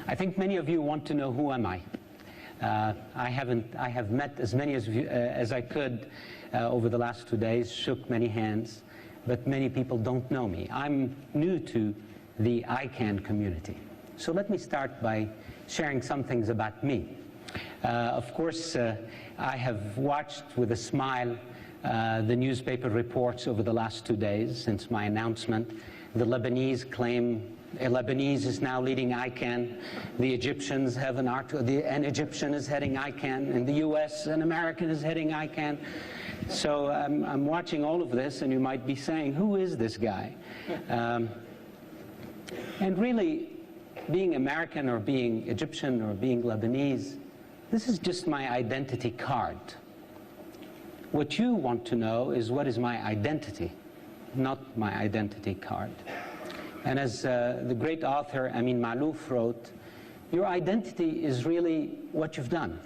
I think many of you want to know who am I. I have met as many of you as I could over the last 2 days, shook many hands, but many people don't know me. I'm new to the ICANN community. So let me start by sharing some things about me. Of course, I have watched with a smile the newspaper reports over the last 2 days since my announcement. The Lebanese claim a Lebanese is now leading ICANN. The Egyptians have an Egyptian is heading ICANN. In the US, an American is heading ICANN. So I'm watching all of this, and you might be saying, who is this guy? And really, being American or being Egyptian or being Lebanese, this is just my identity card. What you want to know is what is my identity, not my identity card. And as the great author Amin Maalouf wrote, your identity is really what you've done.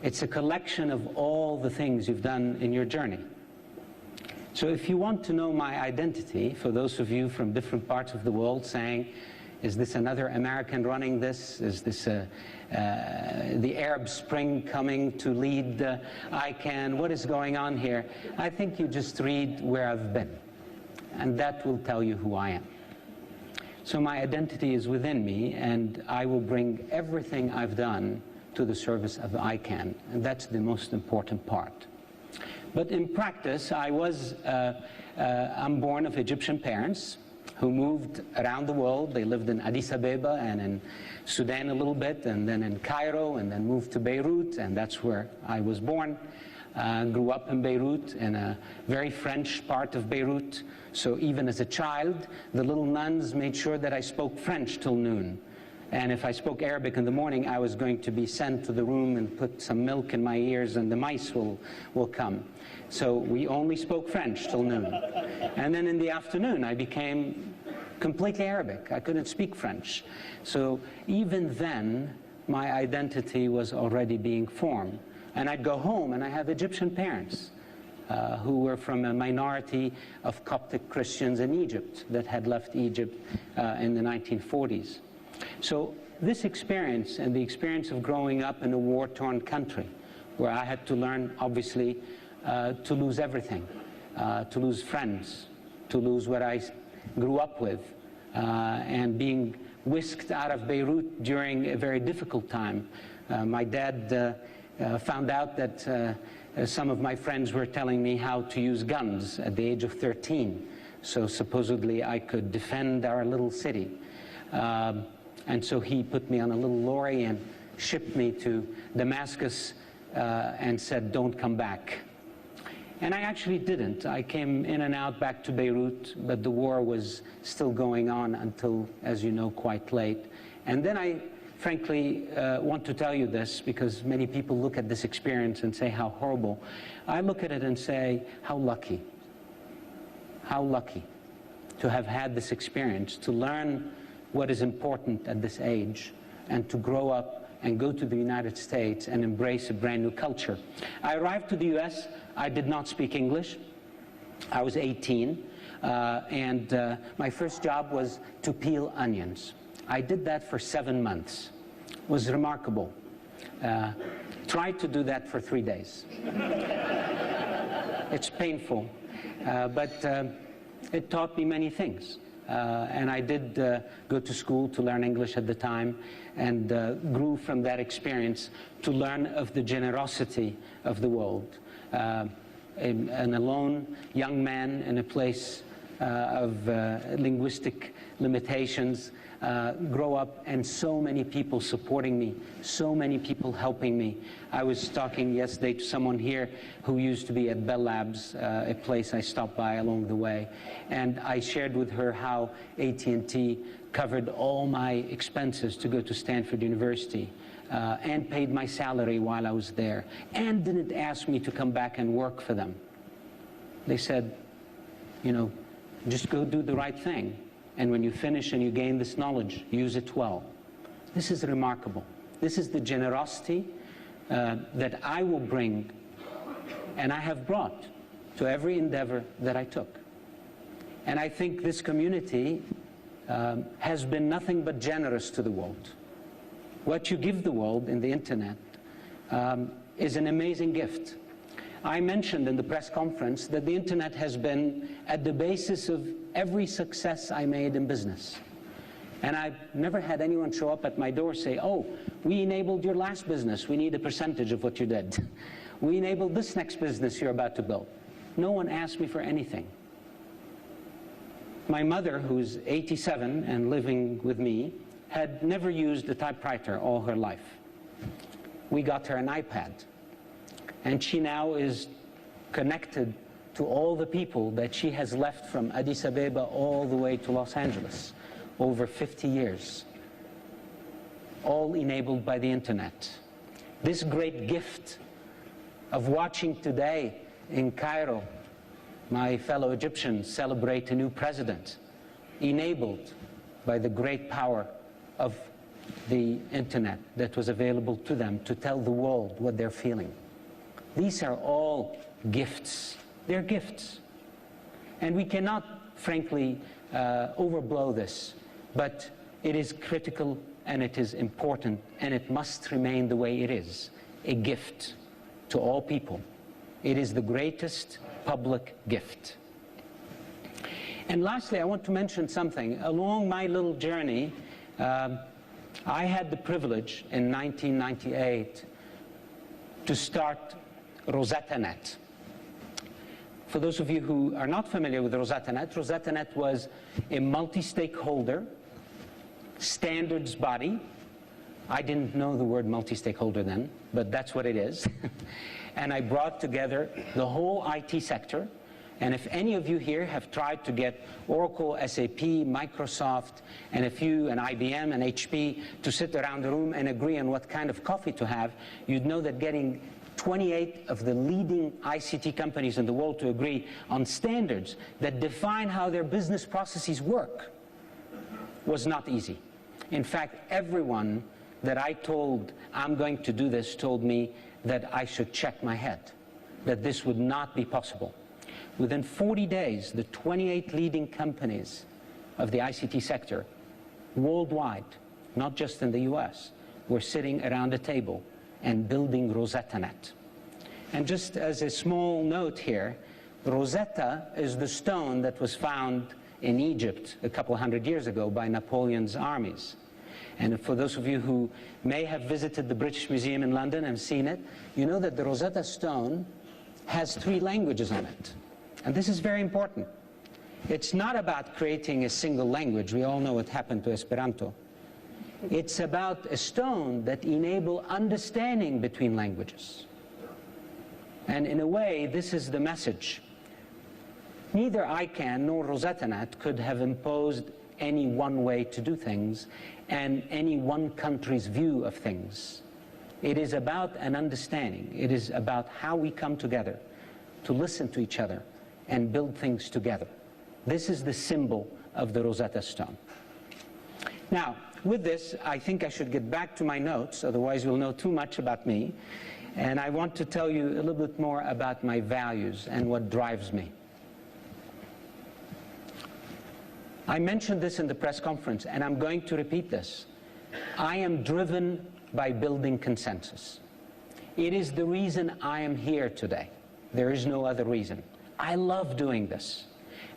It's a collection of all the things you've done in your journey. So if you want to know my identity, for those of you from different parts of the world saying, is this another American running this? Is this the Arab Spring coming to lead ICANN? What is going on here? I think you just read where I've been, and that will tell you who I am. So my identity is within me, and I will bring everything I've done to the service of ICANN, and that's the most important part. But in practice, I'm born of Egyptian parents who moved around the world. They lived in Addis Ababa and in Sudan a little bit, and then in Cairo, and then moved to Beirut, and that's where I was born. Grew up in Beirut, in a very French part of Beirut. So even as a child, the little nuns made sure that I spoke French till noon. And if I spoke Arabic in the morning, I was going to be sent to the room and put some milk in my ears, and the mice will come. So we only spoke French till noon. And then in the afternoon, I became completely Arabic. I couldn't speak French. So even then, my identity was already being formed. And I'd go home, and I have Egyptian parents who were from a minority of Coptic Christians in Egypt that had left Egypt in the 1940s. So this experience and the experience of growing up in a war-torn country where I had to learn, obviously, to lose everything, to lose friends, to lose what I grew up with, and being whisked out of Beirut during a very difficult time. My dad found out that some of my friends were telling me how to use guns at the age of 13. So supposedly I could defend our little city. And so he put me on a little lorry and shipped me to Damascus and said, don't come back. And I actually didn't. I came in and out back to Beirut, but the war was still going on until, as you know, quite late. And then I frankly want to tell you this because many people look at this experience and say how horrible. I look at it and say how lucky to have had this experience, to learn what is important at this age, and to grow up and go to the United States and embrace a brand new culture. I arrived to the US, I did not speak English. I was 18, and my first job was to peel onions. I did that for 7 months. It was remarkable. Tried to do that for 3 days. It's painful, but it taught me many things. And I did go to school to learn English at the time, and grew from that experience to learn of the generosity of the world. An alone young man in a place of linguistic limitations, grow up, and so many people supporting me, so many people helping me. I was talking yesterday to someone here who used to be at Bell Labs, a place I stopped by along the way, and I shared with her how AT&T covered all my expenses to go to Stanford University, and paid my salary while I was there, and didn't ask me to come back and work for them. They said, you know, just go do the right thing. And when you finish and you gain this knowledge, use it well. This is remarkable. This is the generosity that I will bring, and I have brought to every endeavor that I took. And I think this community has been nothing but generous to the world. What you give the world in the internet is an amazing gift. I mentioned in the press conference that the internet has been at the basis of every success I made in business. And I've never had anyone show up at my door say, oh, we enabled your last business, we need a percentage of what you did. We enabled this next business you're about to build. No one asked me for anything. My mother, who's 87 and living with me, had never used a typewriter all her life. We got her an iPad. And she now is connected to all the people that she has left from Addis Ababa all the way to Los Angeles, over 50 years, all enabled by the internet. This great gift of watching today in Cairo, my fellow Egyptians celebrate a new president, enabled by the great power of the internet that was available to them to tell the world what they're feeling. These are all gifts. They're gifts. And we cannot, frankly, overblow this, but it is critical and it is important and it must remain the way it is, a gift to all people. It is the greatest public gift. And lastly, I want to mention something. Along my little journey, I had the privilege in 1998 to start RosettaNet. For those of you who are not familiar with RosettaNet, RosettaNet was a multi-stakeholder standards body. I didn't know the word multi-stakeholder then, but that's what it is. And I brought together the whole IT sector. And if any of you here have tried to get Oracle, SAP, Microsoft, and IBM and HP to sit around the room and agree on what kind of coffee to have, you'd know that getting 28 of the leading ICT companies in the world to agree on standards that define how their business processes work was not easy. In fact, everyone that I told I'm going to do this told me that I should check my head, that this would not be possible. Within 40 days, the 28 leading companies of the ICT sector worldwide, not just in the US, were sitting around a table and building RosettaNet. And just as a small note here, Rosetta is the stone that was found in Egypt a couple hundred years ago by Napoleon's armies. And for those of you who may have visited the British Museum in London and seen it, you know that the Rosetta Stone has 3 languages on it. And this is very important. It's not about creating a single language. We all know what happened to Esperanto. It's about a stone that enables understanding between languages. And in a way, this is the message. Neither ICANN nor RosettaNet could have imposed any one way to do things and any one country's view of things. It is about an understanding. It is about how we come together to listen to each other and build things together. This is the symbol of the Rosetta Stone. Now, with this, I think I should get back to my notes, otherwise you'll know too much about me. And I want to tell you a little bit more about my values and what drives me. I mentioned this in the press conference, and I'm going to repeat this. I am driven by building consensus. It is the reason I am here today. There is no other reason. I love doing this.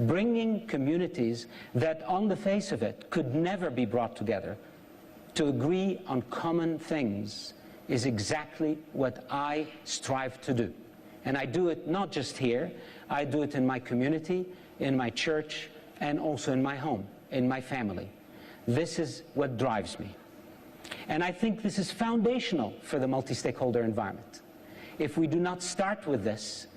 Bringing communities that on the face of it could never be brought together to agree on common things is exactly what I strive to do. And I do it not just here, I do it in my community, in my church, and also in my home, in my family. This is what drives me. And I think this is foundational for the multi-stakeholder environment. If we do not start with this,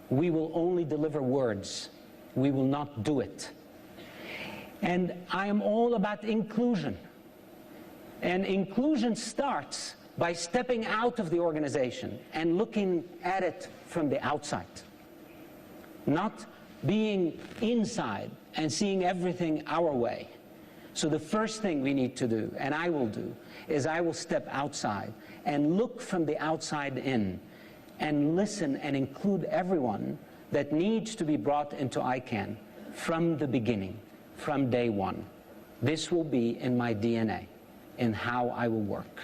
we will only deliver words. We will not do it. And I am all about inclusion. And inclusion starts by stepping out of the organization and looking at it from the outside. Not being inside and seeing everything our way. So the first thing we need to do, and I will do, is I will step outside and look from the outside in and listen and include everyone that needs to be brought into ICANN from the beginning, from day one. This will be in my DNA. in how I will work.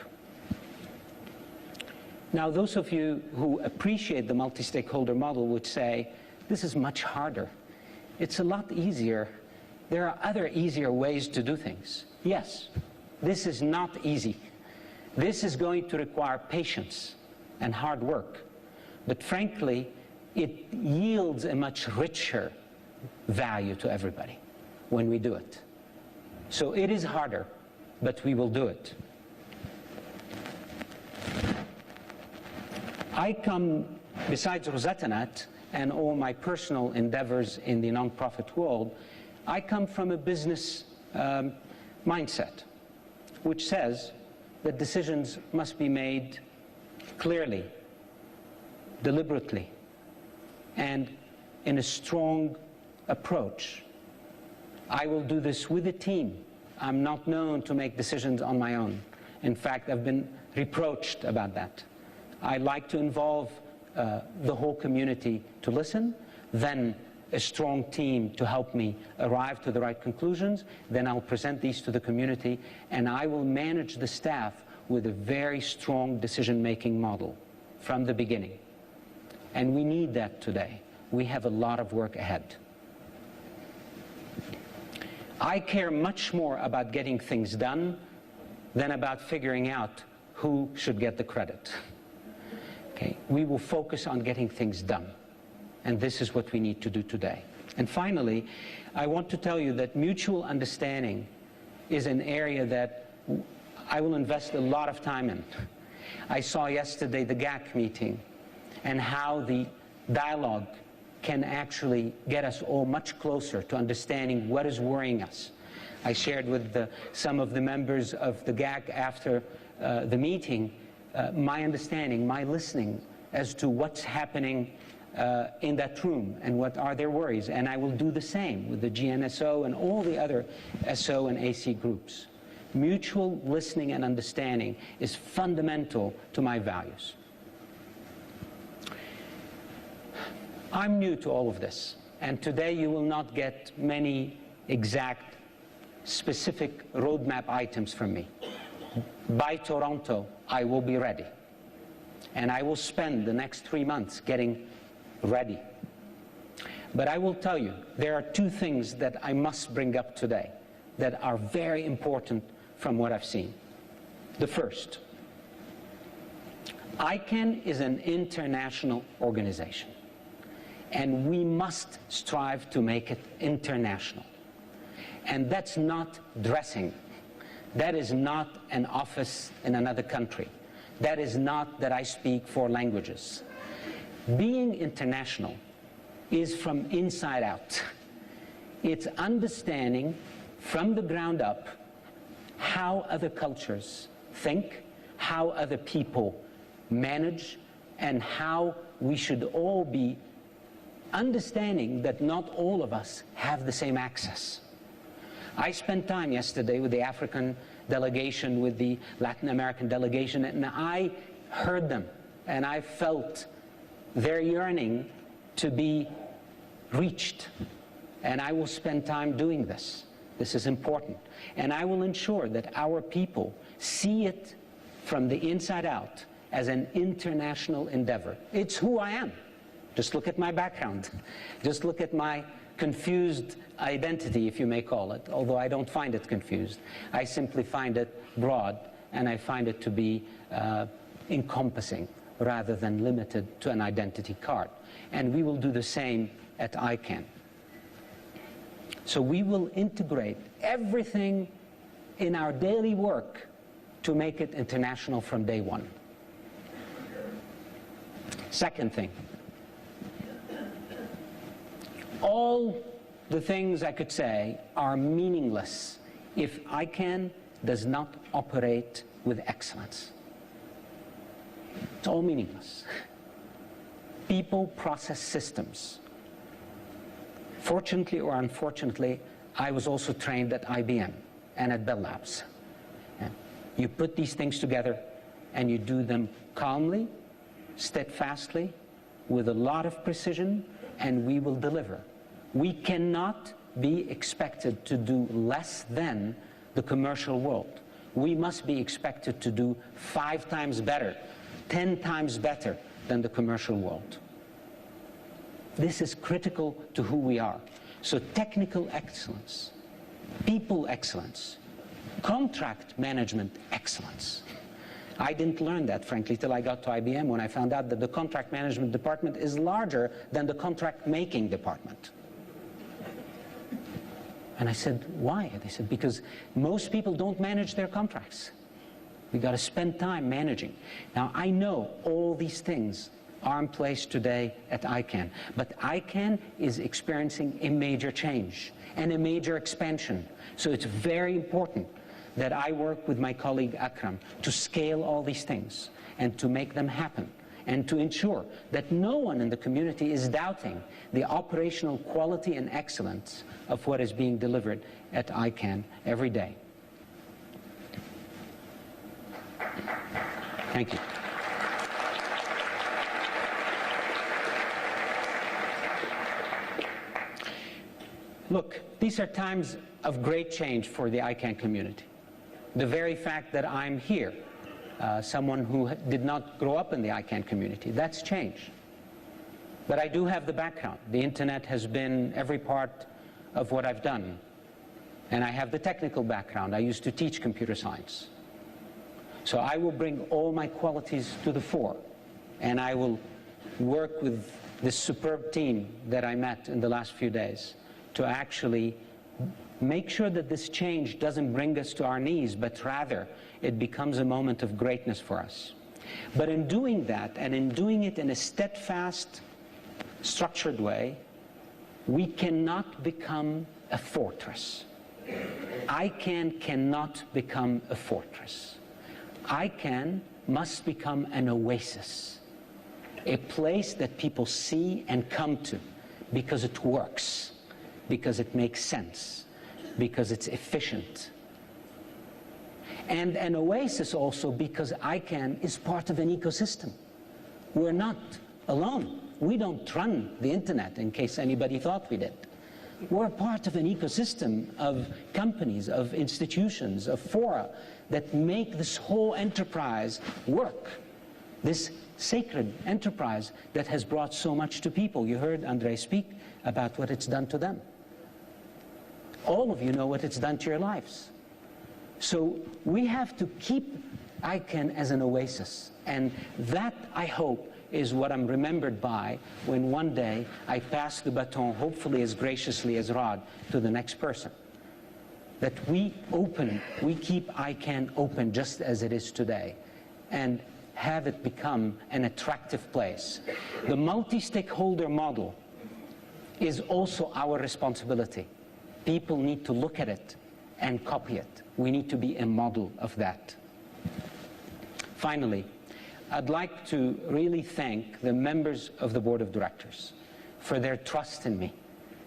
Now, those of you who appreciate the multi-stakeholder model would say, this is much harder. It's a lot easier. There are other easier ways to do things. Yes, this is not easy. This is going to require patience and hard work. But frankly, it yields a much richer value to everybody when we do it. So it is harder, but we will do it. I come, besides RosettaNet and all my personal endeavors in the nonprofit world, I come from a business mindset, which says that decisions must be made clearly, deliberately, and in a strong approach. I will do this with a team. I'm not known to make decisions on my own. In fact, I've been reproached about that. I like to involve the whole community to listen, then a strong team to help me arrive to the right conclusions, then I'll present these to the community, and I will manage the staff with a very strong decision-making model from the beginning. And we need that today. We have a lot of work ahead. I care much more about getting things done than about figuring out who should get the credit. Okay. We will focus on getting things done. And this is what we need to do today. And finally, I want to tell you that mutual understanding is an area that I will invest a lot of time in. I saw yesterday the GAC meeting and how the dialogue can actually get us all much closer to understanding what is worrying us. I shared with some of the members of the GAC after the meeting my understanding, my listening as to what's happening in that room and what are their worries. And I will do the same with the GNSO and all the other SO and AC groups. Mutual listening and understanding is fundamental to my values. I'm new to all of this, and today you will not get many exact, specific roadmap items from me. By Toronto, I will be ready, and I will spend the next 3 months getting ready. But I will tell you, there are two things that I must bring up today that are very important from what I've seen. The first, ICANN is an international organization, and we must strive to make it international. And that's not dressing. That is not an office in another country. That is not that I speak 4 languages. Being international is from inside out. It's understanding from the ground up how other cultures think, how other people manage, and how we should all be understanding that not all of us have the same access. I spent time yesterday with the African delegation, with the Latin American delegation, and I heard them, and I felt their yearning to be reached. And I will spend time doing this. This is important. And I will ensure that our people see it from the inside out as an international endeavor. It's who I am. Just look at my background. Just look at my confused identity, if you may call it, although I don't find it confused. I simply find it broad, and I find it to be encompassing rather than limited to an identity card. And we will do the same at ICANN. So we will integrate everything in our daily work to make it international from day one. Second thing, all the things I could say are meaningless if ICANN does not operate with excellence. It's all meaningless. People, process, systems. Fortunately or unfortunately, I was also trained at IBM and at Bell Labs. You put these things together and you do them calmly, steadfastly, with a lot of precision, and we will deliver. We cannot be expected to do less than the commercial world. we must be expected to do 5 times better, 10 times better than the commercial world. This is critical to who we are. So technical excellence, people excellence, contract management excellence. I didn't learn that, frankly, till I got to IBM, when I found out that the contract management department is larger than the contract making department. And I said, why? They said, because most people don't manage their contracts. We got to spend time managing. Now, I know all these things are in place today at ICANN, but ICANN is experiencing a major change and a major expansion. So it's very important that I work with my colleague Akram to scale all these things and to make them happen, and to ensure that no one in the community is doubting the operational quality and excellence of what is being delivered at ICANN every day. Thank you. Look, these are times of great change for the ICANN community. The very fact that I'm here, someone who did not grow up in the ICANN community, that's change. But I do have the background. The internet has been every part of what I've done. And I have the technical background. I used to teach computer science. So I will bring all my qualities to the fore. And I will work with this superb team that I met in the last few days to actually make sure that this change doesn't bring us to our knees, but rather it becomes a moment of greatness for us. But in doing that, and in doing it in a steadfast, structured way, we cannot become a fortress. ICANN cannot become a fortress. ICANN must become an oasis, a place that people see and come to because it works, because it makes sense, because it's efficient. And an oasis also because ICANN is part of an ecosystem. We're not alone. We don't run the internet, in case anybody thought we did. We're part of an ecosystem of companies, of institutions, of fora that make this whole enterprise work. This sacred enterprise that has brought so much to people. You heard Andre speak about what it's done to them. All of you know what it's done to your lives. So we have to keep ICANN as an oasis. And that, I hope, is what I'm remembered by when one day I pass the baton, hopefully as graciously as Rod, to the next person. That we keep ICANN open just as it is today, and have it become an attractive place. The multi-stakeholder model is also our responsibility. People need to look at it and copy it. We need to be a model of that. Finally, I'd like to really thank the members of the board of directors for their trust in me,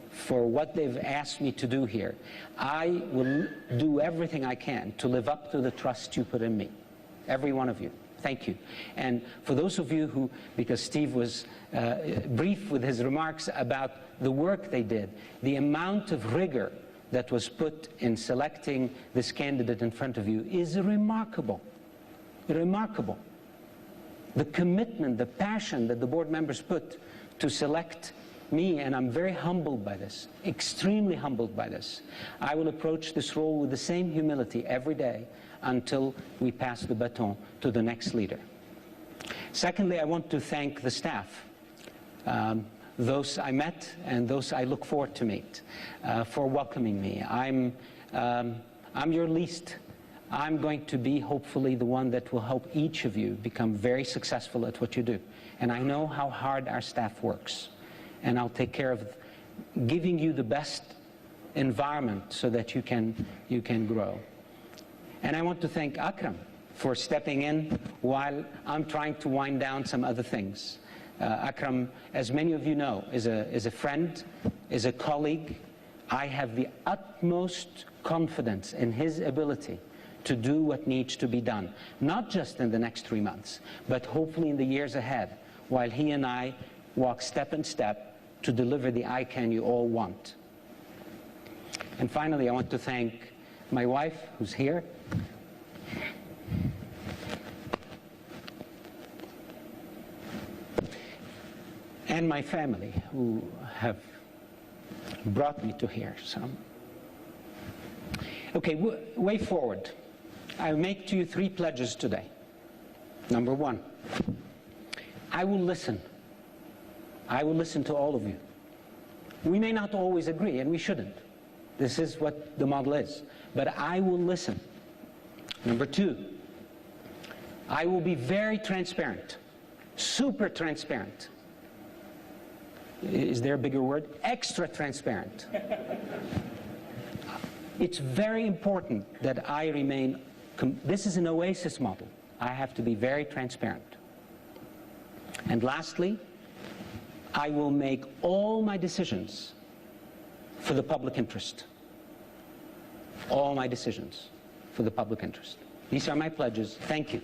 for what they've asked me to do here. I will do everything I can to live up to the trust you put in me, every one of you. Thank you. And for those of you who, because Steve was brief with his remarks about the work they did, the amount of rigor that was put in selecting this candidate in front of you is remarkable. Remarkable. The commitment, the passion that the board members put to select me, and I'm very humbled by this, extremely humbled by this. I will approach this role with the same humility every day until we pass the baton to the next leader. Secondly, I want to thank the staff, those I met and those I look forward to meet, for welcoming me. I'm your least. I'm going to be hopefully the one that will help each of you become very successful at what you do. And I know how hard our staff works. And I'll take care of giving you the best environment so that you can grow. And I want to thank Akram for stepping in while I'm trying to wind down some other things. Akram, as many of you know, is a friend, is a colleague. I have the utmost confidence in his ability to do what needs to be done, not just in the next 3 months, but hopefully in the years ahead, while he and I walk step in step to deliver the ICANN you all want. And finally, I want to thank my wife, who's here, and my family who have brought me to here. So, okay, way forward. I make to you 3 pledges today. Number 1, I will listen. I will listen to all of you. We may not always agree, and we shouldn't. This is what the model is. But I will listen. Number 2, I will be very transparent, super transparent. Is there a bigger word? Extra transparent. It's very important that I remain, this is an oasis model. I have to be very transparent. And lastly, I will make all my decisions for the public interest. All my decisions for the public interest. These are my pledges. Thank you.